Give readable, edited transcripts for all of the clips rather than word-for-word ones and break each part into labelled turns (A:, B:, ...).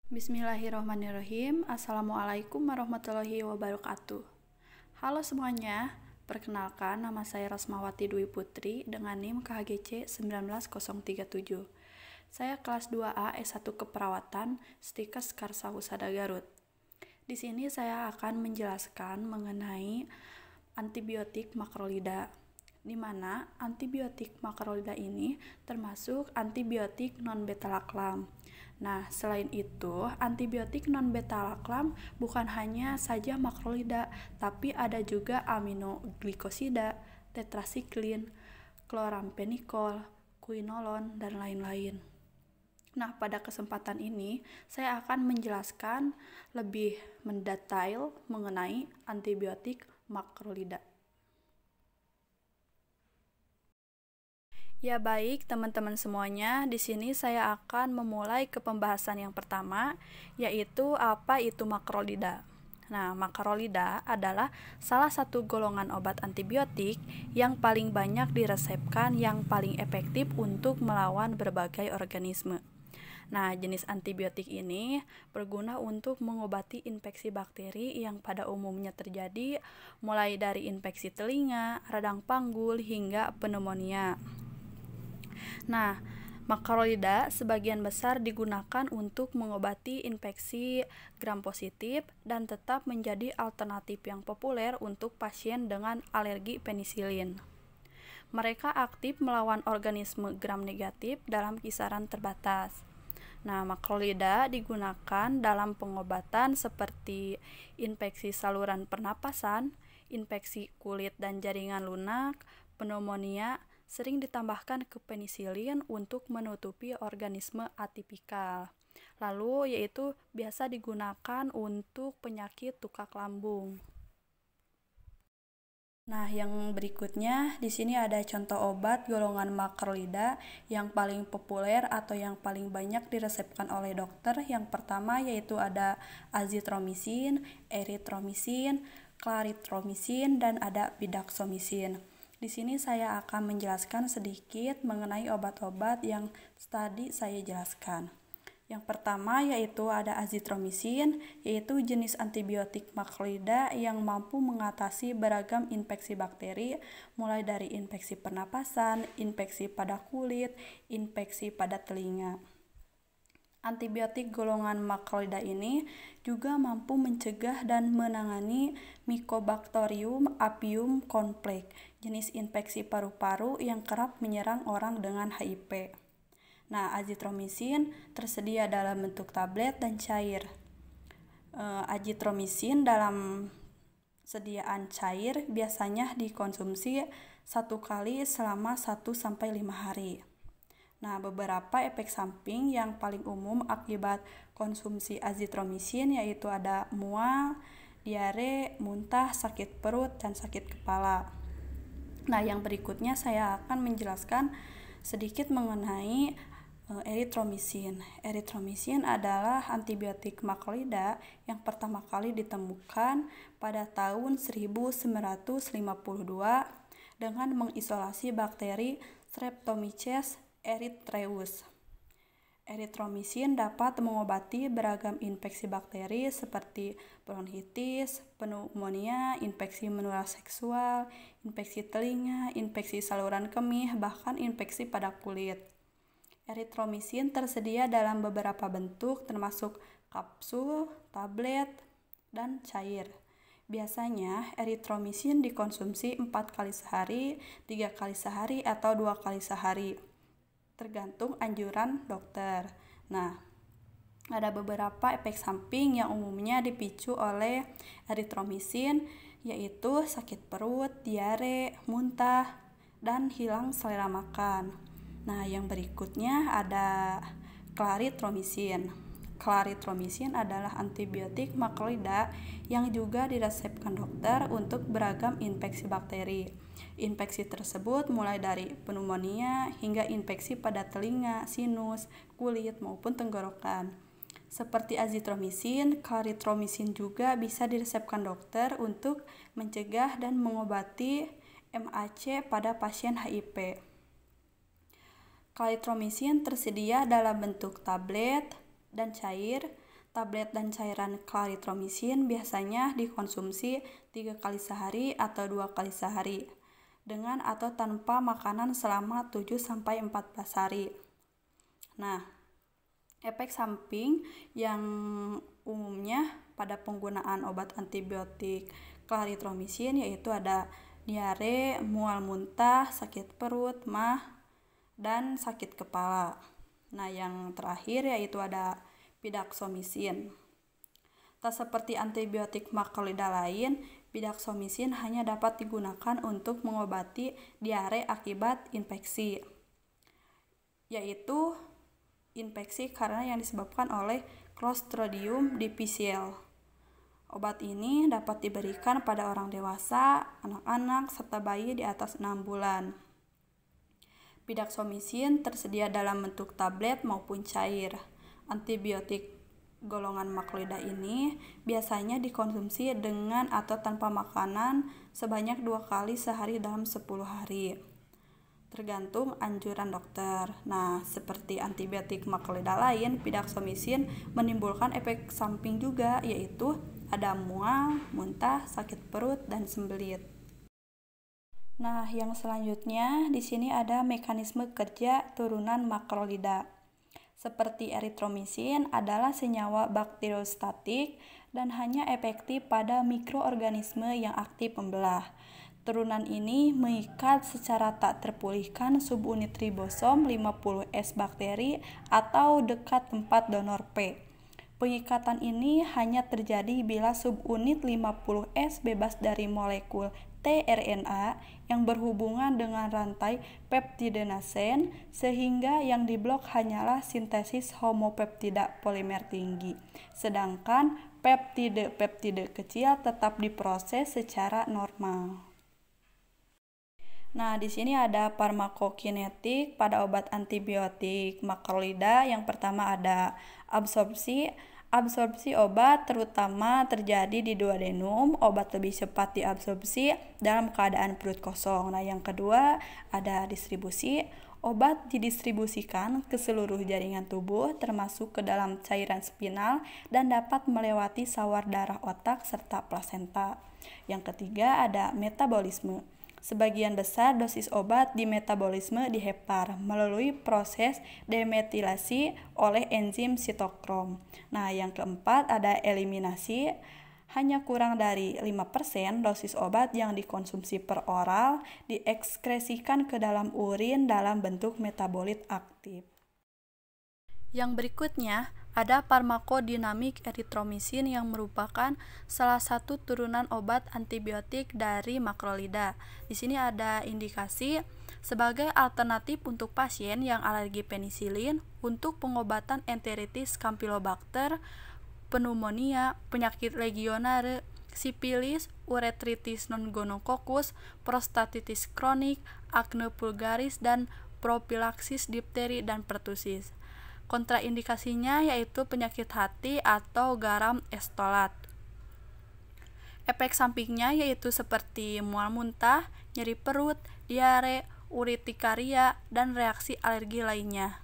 A: Bismillahirrahmanirrahim. Assalamualaikum warahmatullahi wabarakatuh. Halo semuanya, perkenalkan nama saya Rosmawati Dwi Putri dengan NIM KHGC 19037. Saya kelas 2A S1 Keperawatan, Stikes Karsa Husada Garut. Di sini saya akan menjelaskan mengenai antibiotik makrolida, di mana antibiotik makrolida ini termasuk antibiotik non-beta-laktam. Nah, selain itu, antibiotik non-beta-laktam bukan hanya saja makrolida, tapi ada juga aminoglikosida, tetrasiklin, klorampenikol, quinolon, dan lain-lain. Nah, pada kesempatan ini, saya akan menjelaskan lebih mendetail mengenai antibiotik makrolida. Ya baik, teman-teman semuanya, di sini saya akan memulai ke pembahasan yang pertama, yaitu apa itu makrolida. Nah, makrolida adalah salah satu golongan obat antibiotik yang paling banyak diresepkan yang paling efektif untuk melawan berbagai organisme. Nah, jenis antibiotik ini berguna untuk mengobati infeksi bakteri yang pada umumnya terjadi mulai dari infeksi telinga, radang panggul, hingga pneumonia. Nah, makrolida sebagian besar digunakan untuk mengobati infeksi gram positif dan tetap menjadi alternatif yang populer untuk pasien dengan alergi penisilin. Mereka aktif melawan organisme gram negatif dalam kisaran terbatas. Nah, makrolida digunakan dalam pengobatan seperti infeksi saluran pernapasan, infeksi kulit dan jaringan lunak, pneumonia, sering ditambahkan ke penisilin untuk menutupi organisme atipikal. Lalu yaitu biasa digunakan untuk penyakit tukak lambung. Nah, yang berikutnya di sini ada contoh obat golongan makrolida yang paling populer atau yang paling banyak diresepkan oleh dokter. Yang pertama yaitu ada azitromisin, eritromisin, klaritromisin, dan ada pidaxomisin. Di sini saya akan menjelaskan sedikit mengenai obat-obat yang tadi saya jelaskan. Yang pertama yaitu ada azitromisin, yaitu jenis antibiotik makrolida yang mampu mengatasi beragam infeksi bakteri, mulai dari infeksi pernapasan, infeksi pada kulit, infeksi pada telinga. Antibiotik golongan makrolida ini juga mampu mencegah dan menangani Mycobacterium apium complex, jenis infeksi paru-paru yang kerap menyerang orang dengan HIV. Nah, azitromisin tersedia dalam bentuk tablet dan cair. Azitromisin dalam sediaan cair biasanya dikonsumsi 1 kali selama 1-5 hari. Nah, beberapa efek samping yang paling umum akibat konsumsi azitromisin yaitu ada mual, diare, muntah, sakit perut, dan sakit kepala. Nah, yang berikutnya saya akan menjelaskan sedikit mengenai eritromisin. Eritromisin adalah antibiotik makrolida yang pertama kali ditemukan pada tahun 1952 dengan mengisolasi bakteri Streptomyces erythraeus. Eritromisin dapat mengobati beragam infeksi bakteri seperti bronkitis, pneumonia, infeksi menular seksual, infeksi telinga, infeksi saluran kemih, bahkan infeksi pada kulit. Eritromisin tersedia dalam beberapa bentuk termasuk kapsul, tablet, dan cair. Biasanya eritromisin dikonsumsi 4 kali sehari, 3 kali sehari, atau 2 kali sehari, tergantung anjuran dokter. Nah, ada beberapa efek samping yang umumnya dipicu oleh eritromisin, yaitu sakit perut, diare, muntah, dan hilang selera makan. Nah, yang berikutnya ada klaritromisin. Klaritromisin adalah antibiotik makrolida yang juga diresepkan dokter untuk beragam infeksi bakteri. Infeksi tersebut mulai dari pneumonia hingga infeksi pada telinga, sinus, kulit, maupun tenggorokan. Seperti azitromisin, klaritromisin juga bisa diresepkan dokter untuk mencegah dan mengobati MAC pada pasien HIV. Klaritromisin tersedia dalam bentuk tablet dan cair, Tablet dan cairan klaritromisin biasanya dikonsumsi 3 kali sehari atau 2 kali sehari, dengan atau tanpa makanan selama 7-14 hari. Nah, efek samping yang umumnya pada penggunaan obat antibiotik klaritromisin yaitu ada diare, mual muntah, sakit perut, mah, dan sakit kepala. Nah, yang terakhir yaitu ada pidaxomisin. Tak seperti antibiotik makrolida lain, pidaxomisin hanya dapat digunakan untuk mengobati diare akibat infeksi, yaitu infeksi karena yang disebabkan oleh Clostridium difficile. Obat ini dapat diberikan pada orang dewasa, anak-anak, serta bayi di atas 6 bulan. Pidaxomisin tersedia dalam bentuk tablet maupun cair. Antibiotik golongan makrolida ini biasanya dikonsumsi dengan atau tanpa makanan sebanyak 2 kali sehari dalam 10 hari. Tergantung anjuran dokter. Nah, seperti antibiotik makrolida lain, pidaxomisin menimbulkan efek samping juga, yaitu ada mual, muntah, sakit perut, dan sembelit. Nah, yang selanjutnya di sini ada mekanisme kerja turunan makrolida. Seperti eritromisin adalah senyawa bakteriostatik dan hanya efektif pada mikroorganisme yang aktif membelah. Turunan ini mengikat secara tak terpulihkan subunit ribosom 50S bakteri atau dekat tempat donor P. Pengikatan ini hanya terjadi bila subunit 50S bebas dari molekul tRNA yang berhubungan dengan rantai peptidenasen, sehingga yang diblok hanyalah sintesis homopeptida polimer tinggi, sedangkan peptide-peptide kecil tetap diproses secara normal. Nah, di sini ada farmakokinetik pada obat antibiotik makrolida. Yang pertama ada absorpsi. Absorpsi obat terutama terjadi di duodenum. Obat lebih cepat diabsorpsi dalam keadaan perut kosong. Nah, yang kedua ada distribusi. Obat didistribusikan ke seluruh jaringan tubuh termasuk ke dalam cairan spinal dan dapat melewati sawar darah otak serta plasenta. Yang ketiga ada metabolisme. Sebagian besar dosis obat di metabolisme di hepar melalui proses demetilasi oleh enzim sitokrom. Nah, yang keempat ada eliminasi. Hanya kurang dari 5% dosis obat yang dikonsumsi per oral diekskresikan ke dalam urin dalam bentuk metabolit aktif. Yang berikutnya ada farmakodinamik eritromisin yang merupakan salah satu turunan obat antibiotik dari makrolida. Di sini ada indikasi sebagai alternatif untuk pasien yang alergi penisilin untuk pengobatan enteritis campylobacter, pneumonia, penyakit legionnaire, sipilis, uretritis non-gonococcus, prostatitis kronik, akne vulgaris, dan propilaksis difteri dan pertusis. Kontraindikasinya yaitu penyakit hati atau garam estolat. Efek sampingnya yaitu seperti mual muntah, nyeri perut, diare, urtikaria, dan reaksi alergi lainnya.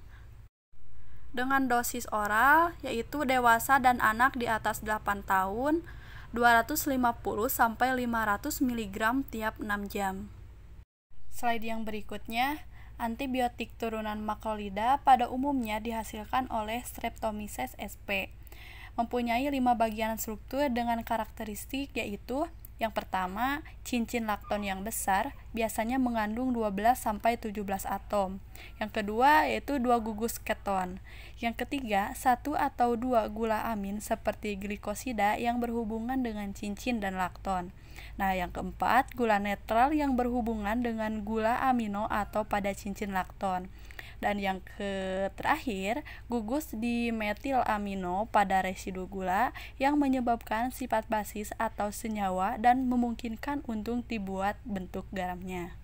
A: Dengan dosis oral yaitu dewasa dan anak di atas 8 tahun 250-500 mg tiap 6 jam. Slide yang berikutnya, antibiotik turunan makrolida pada umumnya dihasilkan oleh Streptomyces sp. Mempunyai 5 bagian struktur dengan karakteristik yaitu yang pertama, cincin lakton yang besar biasanya mengandung 12-17 atom. Yang kedua yaitu 2 gugus keton. Yang ketiga, 1 atau 2 gula amin seperti glikosida yang berhubungan dengan cincin dan lakton. Nah, yang keempat, gula netral yang berhubungan dengan gula amino atau pada cincin lakton. Dan yang terakhir, gugus dimetilamino pada residu gula yang menyebabkan sifat basis atau senyawa dan memungkinkan untuk dibuat bentuk garamnya.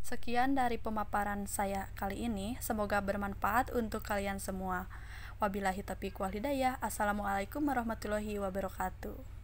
A: Sekian dari pemaparan saya kali ini, semoga bermanfaat untuk kalian semua. Wabillahi taufiq wal hidayah. Assalamualaikum warahmatullahi wabarakatuh.